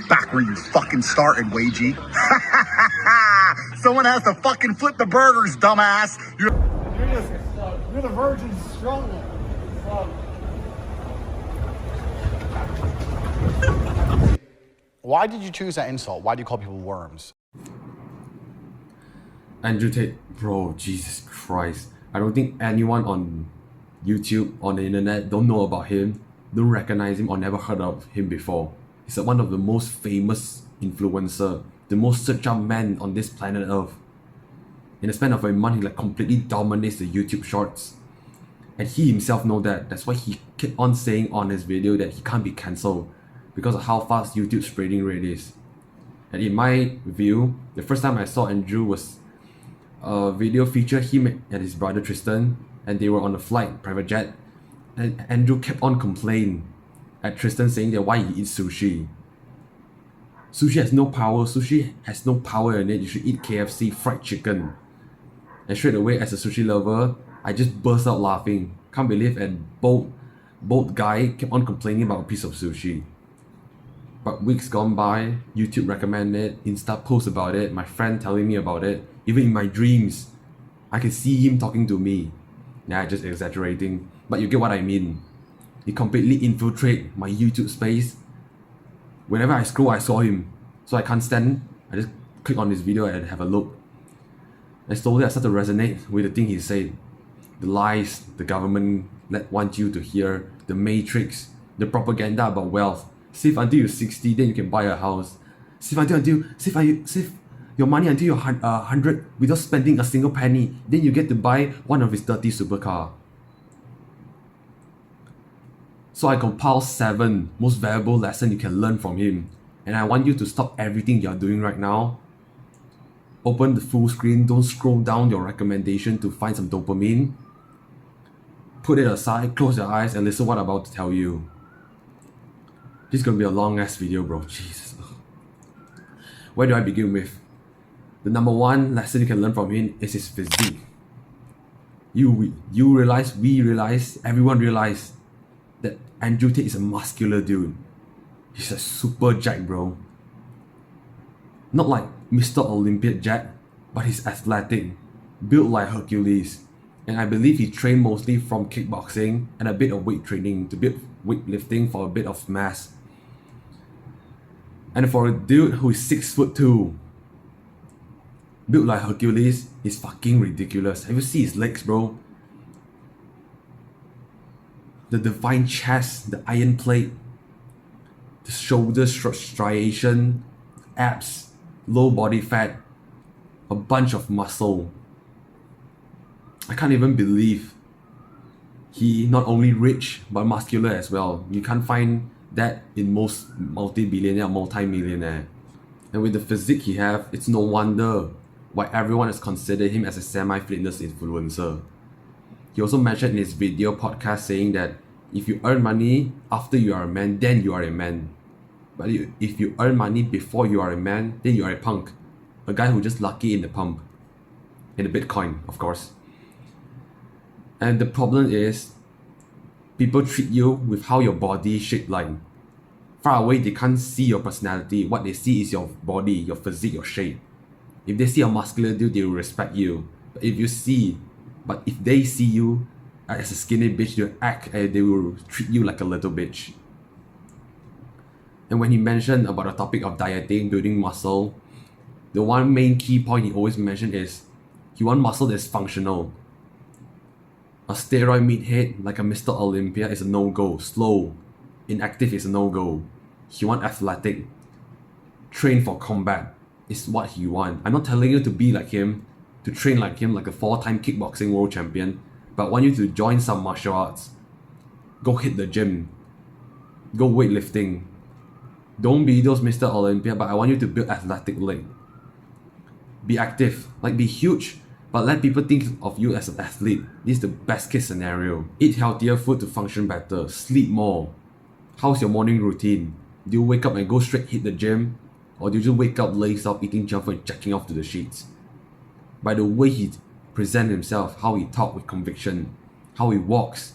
Back where you fucking started, Wagey. Someone has to fucking flip the burgers, dumbass. You're the virgin strongman. Why did you choose that insult? Why do you call people worms? Andrew Tate, bro, Jesus Christ. I don't think anyone on YouTube, on the internet, don't know about him, don't recognize him or never heard of him before. He's one of the most famous influencer, the most searched out man on this planet Earth. In the span of a month, he completely dominates the YouTube shorts. And he himself knows that. That's why he kept on saying on his video that he can't be cancelled because of how fast YouTube's spreading rate is. And in my view, the first time I saw Andrew was a video featured him and his brother Tristan, and they were on a flight, private jet, and Andrew kept on complaining at Tristan saying that why he eats sushi. Sushi has no power, sushi has no power in it, you should eat KFC fried chicken. And straight away, as a sushi lover, I just burst out laughing. Can't believe a bold guy kept on complaining about a piece of sushi. But weeks gone by, YouTube recommended it, Insta post about it, my friend telling me about it, even in my dreams, I can see him talking to me. Nah, just exaggerating, but you get what I mean. He completely infiltrated my YouTube space. Whenever I scroll, I saw him, so I can't stand. I just click on this video and have a look. And slowly I start to resonate with the thing he said. The lies the government want you to hear, the matrix, the propaganda about wealth. Save until you're 60, then you can buy a house. Save your money until you're 100 without spending a single penny. Then you get to buy one of his 30 supercar. So I compiled 7 most valuable lessons you can learn from him. And I want you to stop everything you're doing right now. Open the full screen, don't scroll down your recommendation to find some dopamine. Put it aside, close your eyes and listen what I'm about to tell you. This is gonna be a long ass video, bro. Jesus. Where do I begin with? The number 1 lesson you can learn from him is his physique. You realize, we realize, everyone realize that Andrew Tate is a muscular dude. He's a super jack, bro. Not like Mr. Olympiad Jack, but he's athletic, built like Hercules. And I believe he trained mostly from kickboxing and a bit of weight training to build weightlifting for a bit of mass. And for a dude who is 6'2", built like Hercules, is fucking ridiculous. Have you seen his legs, bro? The defined chest, the iron plate, the shoulder striation, abs, low body fat, a bunch of muscle. I can't even believe he not only rich but muscular as well. You can't find that in most multi-billionaire, multi-millionaire. And with the physique he have, it's no wonder why everyone has considered him as a semi-fitness influencer. He also mentioned in his video podcast saying that if you earn money after you are a man, then you are a man. But if you earn money before you are a man, then you are a punk. A guy who just lucky in the pump. In the Bitcoin, of course. And the problem is, people treat you with how your body is shaped like. Far away, they can't see your personality. What they see is your body, your physique, your shape. If they see a muscular dude, they will respect you. But if they see you as a skinny bitch, they will treat you like a little bitch. And when he mentioned about the topic of dieting, building muscle, the one main key point he always mentioned is he wants muscle that's functional. A steroid meathead like a Mr. Olympia is a no-go. Slow, inactive is a no-go. He wants athletic, train for combat is what he wants. I'm not telling you to be like him, to train like him, like a 4-time kickboxing world champion, but I want you to join some martial arts. Go hit the gym. Go weightlifting. Don't be those Mr. Olympia, but I want you to build athletic leg. Be active, be huge, but let people think of you as an athlete. This is the best case scenario. Eat healthier food to function better. Sleep more. How's your morning routine? Do you wake up and go straight hit the gym? Or do you just wake up, laze off, eating junk food and jacking off to the sheets? By the way he presents himself, how he talks with conviction, how he walks,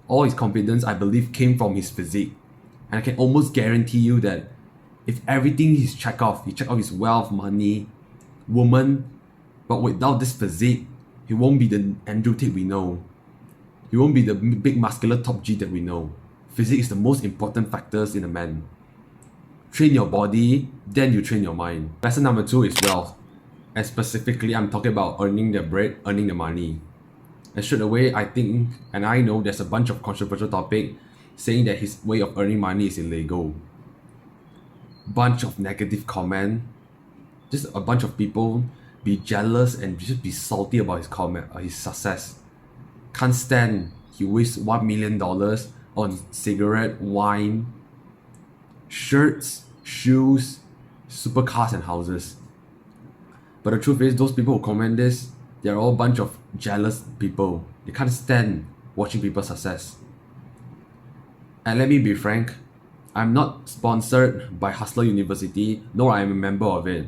all his confidence, I believe, came from his physique. And I can almost guarantee you that If everything he's check off his wealth, money, woman, but without this physique, he won't be the Andrew Tate we know. He won't be the big muscular top G that we know. Physique is the most important factors in a man. Train your body, then you train your mind. Lesson number 2 is wealth. And specifically, I'm talking about earning the bread, earning the money. And straight away, I think, and I know there's a bunch of controversial topic saying that his way of earning money is illegal. Bunch of negative comment. Just a bunch of people be jealous and just be salty about his comment, his success. Can't stand he wastes $1 million on cigarette, wine, shirts, shoes, supercars and houses. But the truth is, those people who comment this, they're all a bunch of jealous people. They can't stand watching people's success. And let me be frank, I'm not sponsored by Hustler University, nor I am a member of it.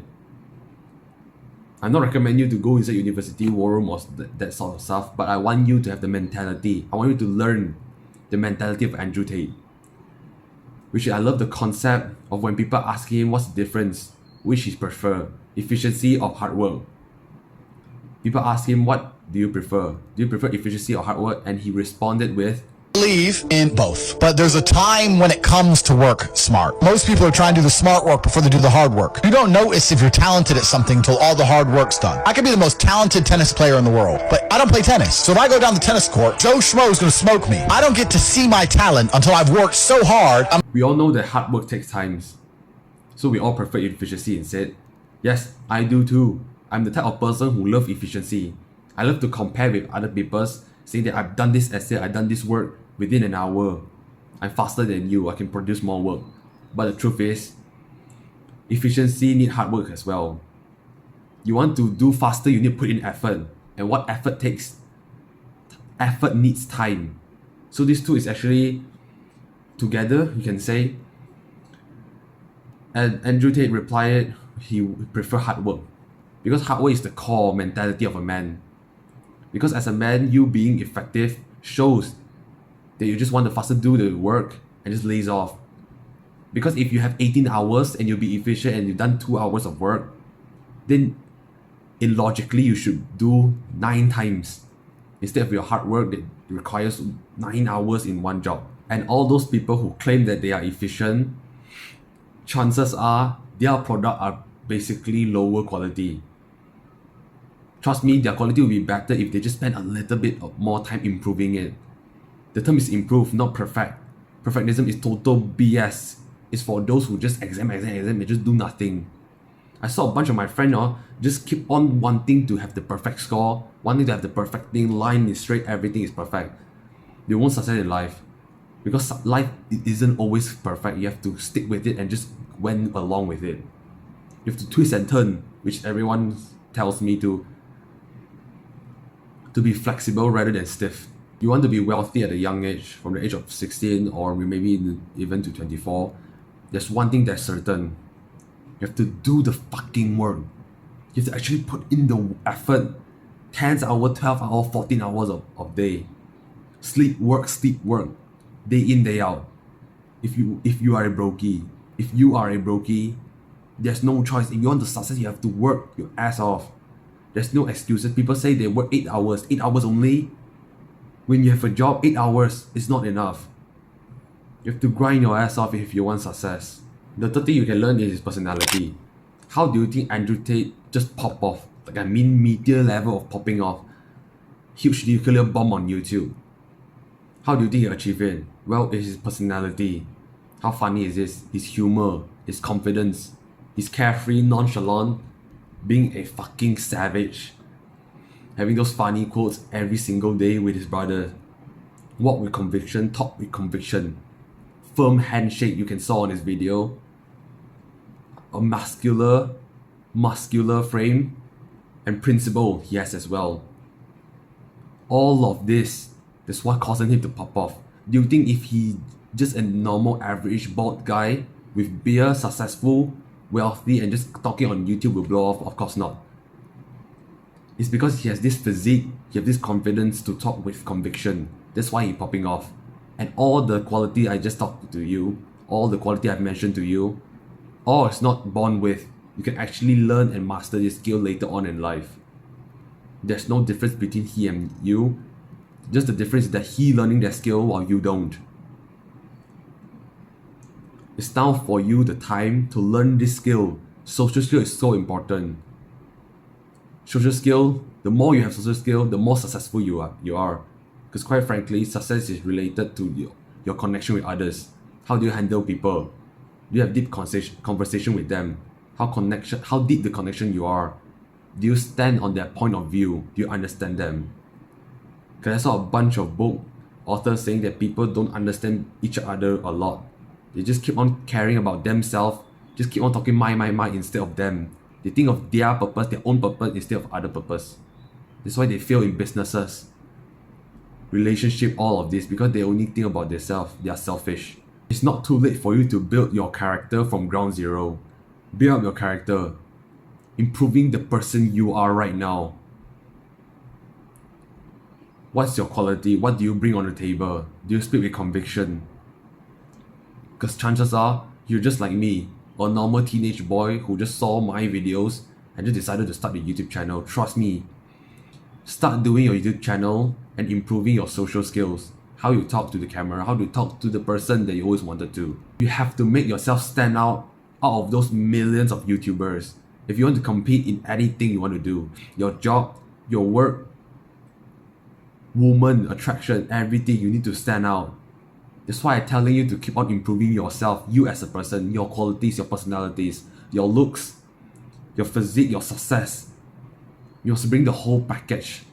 I'm not recommending you to go inside university war room or that sort of stuff, but I want you to have the mentality. I want you to learn the mentality of Andrew Tate. Which I love the concept of when people ask him what's the difference, which he prefer, efficiency or hard work. People ask him, what do you prefer? Do you prefer efficiency or hard work? And he responded with, Believe in both, but there's a time when it comes to work smart. Most people are trying to do the smart work before they do the hard work. You don't notice if you're talented at something until all the hard work's done. I could be the most talented tennis player in the world, but I don't play tennis. So if I go down the tennis court, Joe Schmo's gonna smoke me. I don't get to see my talent until I've worked so hard. We all know that hard work takes time. So we all prefer efficiency instead. Yes, I do too. I'm the type of person who loves efficiency. I love to compare with other people, saying that I've done this essay, I've done this work within an hour. I'm faster than you, I can produce more work. But the truth is, efficiency needs hard work as well. You want to do faster, you need to put in effort. And what effort takes? Effort needs time. So these two is actually together, you can say. And Andrew Tate replied he would prefer hard work. Because hard work is the core mentality of a man. Because as a man, you being effective shows that you just want to faster do the work and just laze off. Because if you have 18 hours and you'll be efficient and you've done 2 hours of work, then illogically you should do 9 times instead of your hard work that requires 9 hours in one job. And all those people who claim that they are efficient, chances are their product are basically lower quality. Trust me, their quality will be better if they just spend a little bit of more time improving it. The term is improve, not perfect. Perfectionism is total BS. It's for those who just exam and just do nothing. I saw a bunch of my friends just keep on wanting to have the perfect score, wanting to have the perfect thing, line is straight, everything is perfect. They won't succeed in life. Because life isn't always perfect. You have to stick with it and just went along with it. You have to twist and turn, which everyone tells me to be flexible rather than stiff. You want to be wealthy at a young age, from the age of 16 or maybe even to 24, there's one thing that's certain. You have to do the fucking work. You have to actually put in the effort. 10 hours, 12 hours, 14 hours of day. Sleep, work, day in, day out. If you are a brokey, there's no choice. If you want to success, you have to work your ass off. There's no excuses. People say they work 8 hours. 8 hours only? When you have a job, 8 hours is not enough. You have to grind your ass off if you want success. The third thing you can learn is his personality. How do you think Andrew Tate just popped off? Like a media level of popping off. Huge nuclear bomb on YouTube. How do you think he achieved it? Well, it's his personality. How funny is this? His humor, his confidence, his carefree, nonchalant, being a fucking savage. Having those funny quotes every single day with his brother. Walk with conviction, talk with conviction. Firm handshake you can saw on his video. A muscular frame and principle he has as well. All of this is what causing him to pop off. Do you think if he just a normal average bald guy with beer, successful, wealthy and just talking on YouTube will blow off? Of course not. It's because he has this physique, he has this confidence to talk with conviction. That's why he's popping off. And all the quality I just talked to you, all the quality I've mentioned to you, All is not born with. You can actually learn and master this skill later on in life. There's no difference between he and you. Just the difference is that he learning that skill while you don't. It's now for you the time to learn this skill. Social skill is so important. Social skill, the more you have social skill, the more successful you are. Because quite frankly, success is related to your connection with others. How do you handle people? Do you have deep conversation with them? How deep the connection you are? Do you stand on their point of view? Do you understand them? Because I saw a bunch of book authors saying that people don't understand each other a lot. They just keep on caring about themselves, just keep on talking my instead of them. They think of their purpose, their own purpose instead of other purpose. That's why they fail in businesses, relationship, all of this, because they only think about themselves. They are selfish. It's not too late for you to build your character from ground zero. Build up your character, improving the person you are right now. What's your quality? What do you bring on the table? Do you speak with conviction? Because chances are, you're just like me, a normal teenage boy who just saw my videos and just decided to start a YouTube channel. Trust me, start doing your YouTube channel and improving your social skills. How you talk to the camera, how to talk to the person that you always wanted to. You have to make yourself stand out of those millions of YouTubers. If you want to compete in anything you want to do, your job, your work, woman, attraction, everything, you need to stand out. That's why I'm telling you to keep on improving yourself, you as a person, your qualities, your personalities, your looks, your physique, your success. You must bring the whole package.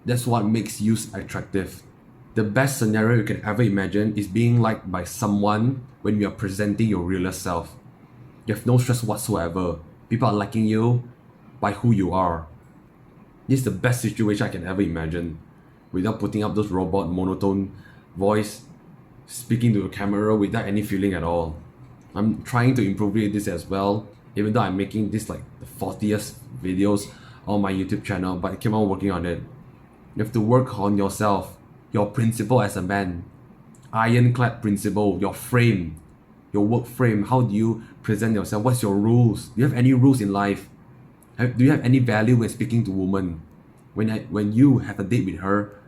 That's what makes you attractive. The best scenario you can ever imagine is being liked by someone when you are presenting your realest self. You have no stress whatsoever. People are liking you by who you are. This is the best situation I can ever imagine. Without putting up those robot monotone voice, speaking to the camera without any feeling at all. I'm trying to improve this as well, even though I'm making this like the 40th videos on my YouTube channel, but I keep on working on it. You have to work on yourself, your principle as a man, ironclad principle, your frame, your work frame. How do you present yourself? What's your rules? Do you have any rules in life? Do you have any value when speaking to women? When you have a date with her,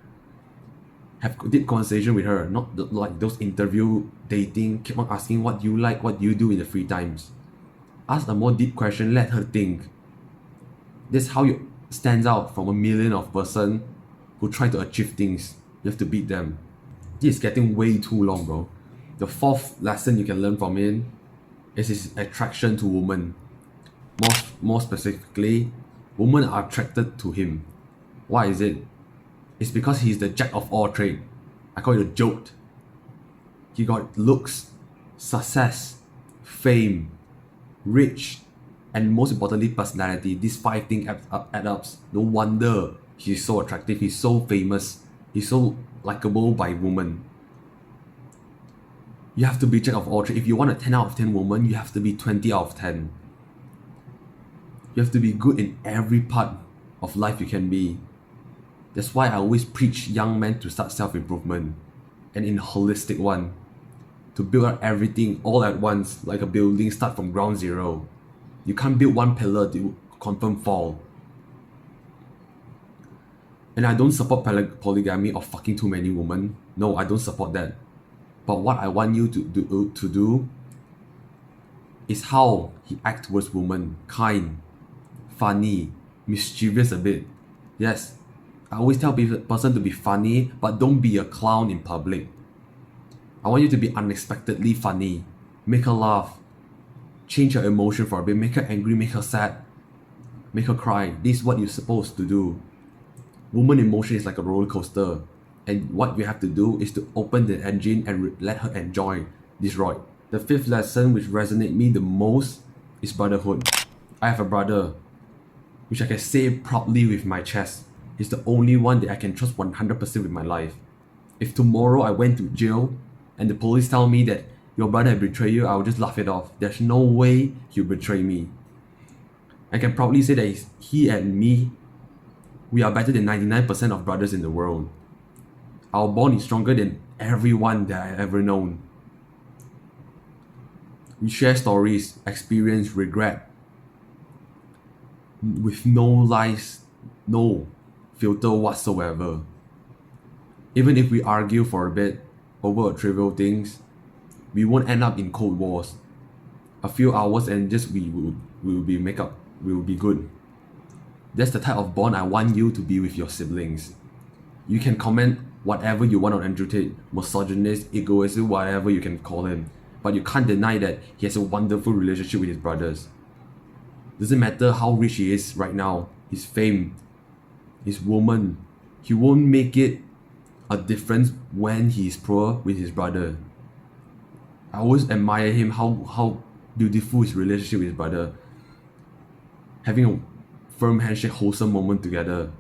have a deep conversation with her, not like those interview dating, keep on asking what you like, what you do in the free times. Ask a more deep question, let her think. This is how you stand out from a million of person who try to achieve things. You have to beat them. This is getting way too long, bro. The fourth lesson you can learn from it is his attraction to women. More specifically, women are attracted to him. Why is it? It's because he's the jack of all trades. I call it a joke. He got looks, success, fame, rich, and most importantly, personality. These 5 things add up. No wonder he's so attractive. He's so famous. He's so likable by women. You have to be jack of all trades. If you want a 10 out of 10 woman, you have to be 20 out of 10. You have to be good in every part of life you can be. That's why I always preach young men to start self-improvement, and in a holistic one, to build up everything all at once, like a building, start from ground zero. You can't build one pillar to confirm fall. And I don't support polygamy or fucking too many women. No, I don't support that. But what I want you to do is how he acts towards women. Kind, funny, mischievous a bit. Yes, I always tell person to be funny, but don't be a clown in public. I want you to be unexpectedly funny. Make her laugh. Change her emotion for a bit. Make her angry, make her sad. Make her cry. This is what you're supposed to do. Woman emotion is like a roller coaster. And what you have to do is to open the engine and let her enjoy this ride. The 5th lesson which resonates me the most is brotherhood. I have a brother, which I can say proudly with my chest. He's the only one that I can trust 100% with my life. If tomorrow I went to jail and the police tell me that your brother had betrayed you, I will just laugh it off. There's no way he'll betray me. I can proudly say that he and me, we are better than 99% of brothers in the world. Our bond is stronger than everyone that I've ever known. We share stories, experience, regret, with no lies, no filter whatsoever. Even if we argue for a bit over trivial things, we won't end up in cold wars. A few hours and just we will be good. That's the type of bond I want you to be with your siblings. You can comment whatever you want on Andrew Tate, misogynist, egoist, whatever you can call him, but you can't deny that he has a wonderful relationship with his brothers. Doesn't matter how rich he is right now, his fame, his woman, he won't make it a difference when he is poor with his brother. I always admire him, how beautiful his relationship with his brother. Having a firm handshake, wholesome moment together.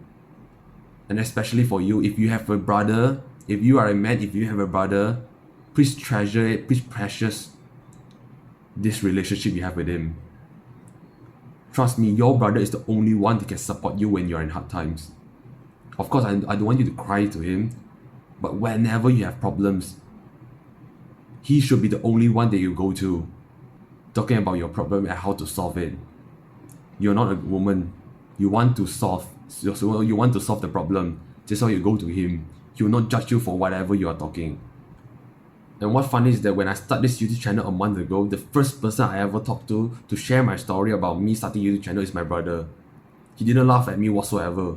And especially for you, if you have a brother, if you are a man, if you have a brother, please treasure it, please precious this relationship you have with him. Trust me, your brother is the only one that can support you when you're in hard times. Of course, I don't want you to cry to him, but whenever you have problems, he should be the only one that you go to, talking about your problem and how to solve it. You're not a woman. You want to solve the problem. That's why you go to him. He will not judge you for whatever you are talking. And what's funny is that when I started this YouTube channel a month ago, the first person I ever talked to share my story about me starting YouTube channel is my brother. He didn't laugh at me whatsoever.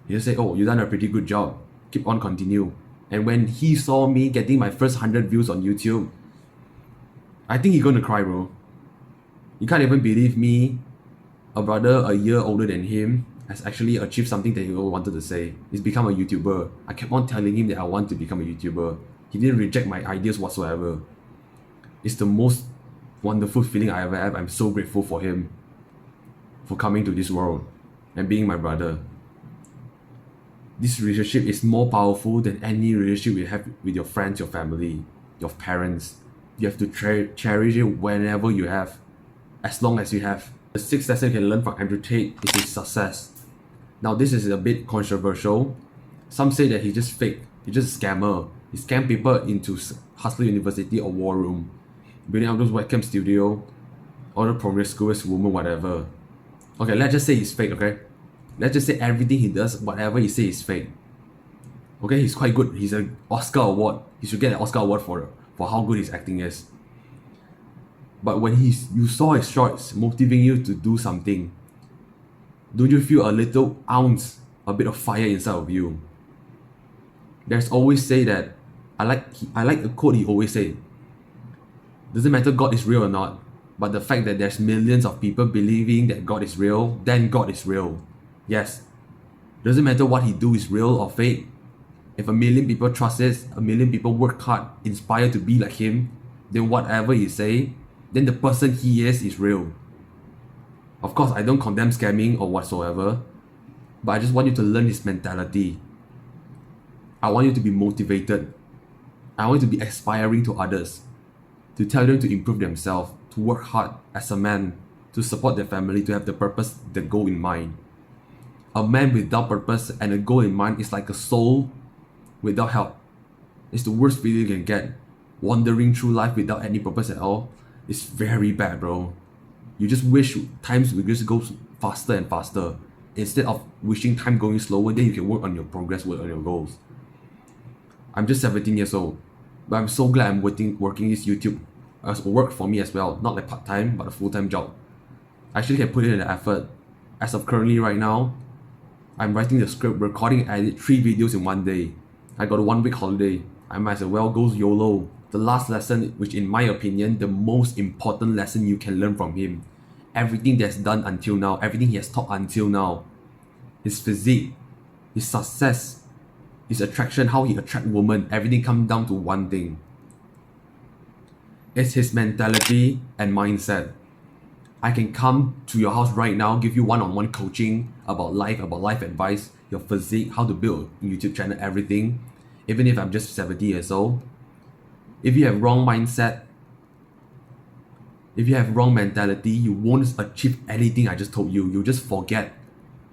He just said, "Oh, you done a pretty good job. Keep on, continue." And when he saw me getting my first 100 views on YouTube, I think he's gonna cry, bro. You can't even believe me, a brother a year older than him, has actually achieved something that he always wanted to say. He's become a YouTuber. I kept on telling him that I want to become a YouTuber. He didn't reject my ideas whatsoever. It's the most wonderful feeling I ever have. I'm so grateful for him for coming to this world and being my brother. This relationship is more powerful than any relationship you have with your friends, your family, your parents. You have to cherish it whenever you have, as long as you have. The sixth lesson you can learn from Andrew Tate is his success. Now this is a bit controversial. Some say that he's just fake, he's just a scammer. He scammed people into Hustler University or War Room, building up those webcam studio, all the promiscuous woman, whatever. Okay, let's just say he's fake, okay? Let's just say everything he does, whatever he says is fake. Okay, he's quite good. He's an Oscar award. He should get an Oscar award for how good his acting is. But when you saw his shorts motivating you to do something, don't you feel a little ounce, a bit of fire inside of you? There's always say that, I like a quote he always say, doesn't matter God is real or not, but the fact that there's millions of people believing that God is real, then God is real. Yes, doesn't matter what he do is real or fake. If 1 million people trust it, 1 million people work hard, inspired to be like him, then whatever he say, then the person he is real. Of course, I don't condemn scamming or whatsoever, but I just want you to learn his mentality. I want you to be motivated. I want you to be aspiring to others, to tell them to improve themselves, to work hard as a man, to support their family, to have the purpose, the goal in mind. A man without purpose and a goal in mind is like a soul without help. It's the worst feeling you can get. Wandering through life without any purpose at all is very bad, bro. You just wish times would just go faster and faster, instead of wishing time going slower, then you can work on your progress, work on your goals. I'm just 17 years old, but I'm so glad I'm working this YouTube as work for me as well, not like part-time, but a full-time job. I actually can put in the effort. As of currently right now, I'm writing the script, recording and edit 3 videos in 1 day. I got a 1 week holiday. I might as well go YOLO. The last lesson, which in my opinion, the most important lesson you can learn from him. Everything that's done until now, everything he has taught until now, his physique, his success, his attraction, how he attract women, everything comes down to one thing. It's his mentality and mindset. I can come to your house right now, give you one-on-one coaching about life advice, your physique, how to build a YouTube channel, everything, even if I'm just 70 years old. If you have wrong mindset, if you have wrong mentality, you won't achieve anything I just told you. You just forget.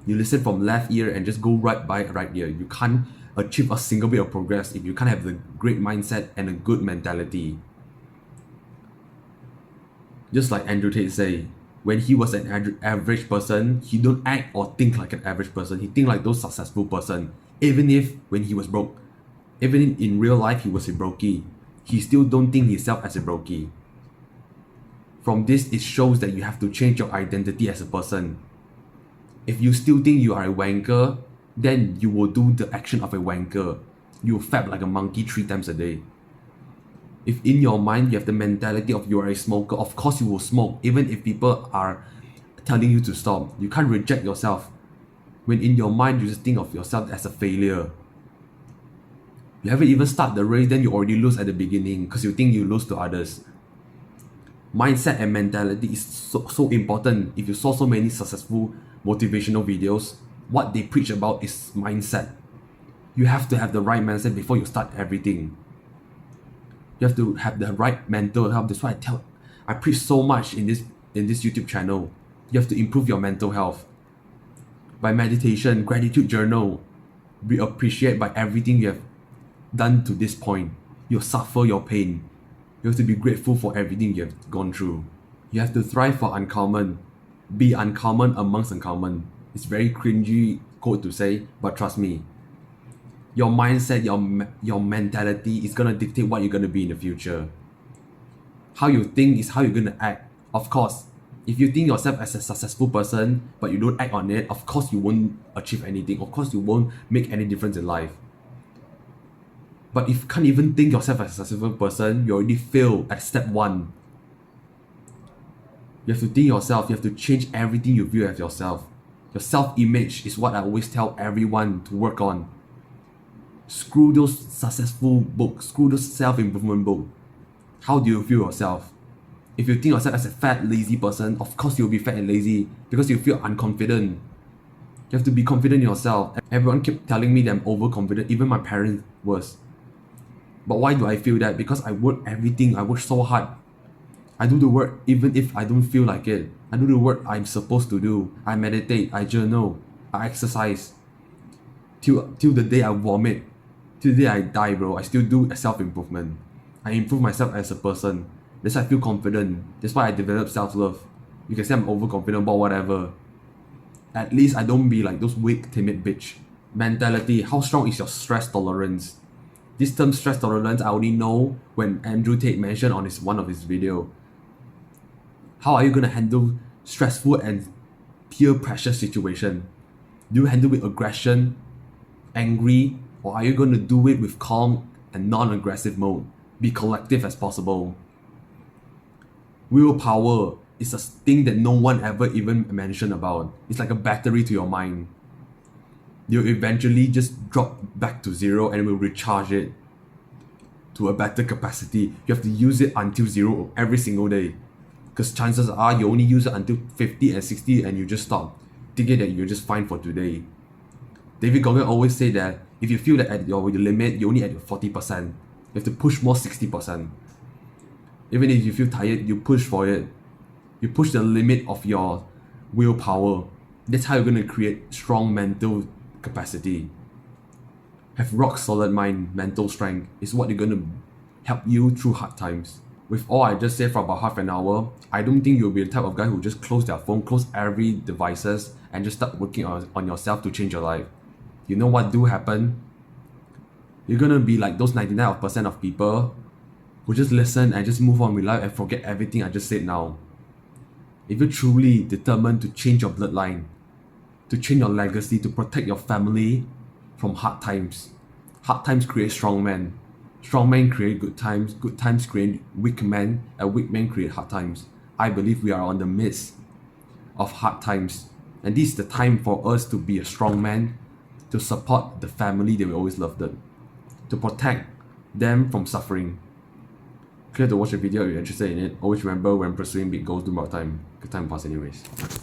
You listen from left ear and just go right by right ear. You can't achieve a single bit of progress if you can't have the great mindset and a good mentality. Just like Andrew Tate say, when he was an average person, he don't act or think like an average person. He think like those successful person. Even if when he was broke, even in real life he was a brokey, he still don't think himself as a brokey. From this, it shows that you have to change your identity as a person. If you still think you are a wanker, then you will do the action of a wanker. You will fap like a monkey 3 times a day. If in your mind you have the mentality of you are a smoker, of course you will smoke, even if people are telling you to stop. You can't reject yourself. When in your mind you just think of yourself as a failure. You haven't even started the race, then you already lose at the beginning because you think you lose to others. Mindset and mentality is so important. If you saw so many successful motivational videos, what they preach about is mindset. You have to have the right mindset before you start everything. You have to have the right mental health. That's why I preach so much in this YouTube channel. You have to improve your mental health. By meditation, gratitude journal, be appreciated by everything you have done to this point. You suffer your pain. You have to be grateful for everything you have gone through. You have to thrive for uncommon. Be uncommon amongst uncommon. It's very cringy quote to say, but trust me. Your mindset, your mentality is gonna dictate what you're gonna be in the future. How you think is how you're gonna act. Of course, if you think yourself as a successful person, but you don't act on it, of course you won't achieve anything. Of course you won't make any difference in life. But if you can't even think yourself as a successful person, you already failed at step 1. You have to think yourself, you have to change everything you view as yourself. Your self-image is what I always tell everyone to work on. Screw those successful books, screw those self-improvement books. How do you view yourself? If you think yourself as a fat, lazy person, of course you'll be fat and lazy because you feel unconfident. You have to be confident in yourself. Everyone kept telling me that I'm overconfident, even my parents was. But why do I feel that? Because I work everything, I work so hard. I do the work even if I don't feel like it. I do the work I'm supposed to do. I meditate, I journal, I exercise. Till the day I vomit. Till the day I die, bro. I still do a self-improvement. I improve myself as a person. That's why I feel confident. That's why I develop self-love. You can say I'm overconfident about whatever. At least I don't be like those weak, timid bitch. Mentality. How strong is your stress tolerance? This term stress tolerance, I only know when Andrew Tate mentioned on one of his video. How are you gonna handle stressful and peer pressure situation? Do you handle with aggression, angry, or are you gonna do it with calm and non-aggressive mode? Be collective as possible. Willpower is a thing that no one ever even mentioned about. It's like a battery to your mind. You'll eventually just drop back to 0 and will recharge it to a better capacity. You have to use it until 0 every single day. Because chances are you only use it until 50 and 60 and you just stop, thinking that you're just fine for today. David Goggins always say that if you feel that at your limit, you're only at your 40%. You have to push more 60%. Even if you feel tired, you push for it. You push the limit of your willpower. That's how you're going to create strong mental capacity. Have rock solid mind, mental strength is what you're going to help you through hard times. With all I just said for about half an hour, I don't think you'll be the type of guy who just close their phone, close every devices and just start working on yourself to change your life. You know what do happen? You're gonna be like those 99% of people who just listen and just move on with life and forget everything I just said now. If you're truly determined to change your bloodline, to change your legacy, to protect your family from hard times create strong men. Strong men create good times create weak men, and weak men create hard times. I believe we are on the midst of hard times, and this is the time for us to be a strong man, to support the family that we always loved, to protect them from suffering. Clear to watch the video if you're interested in it. Always remember, when pursuing big goals, do more time. Good time pass anyways.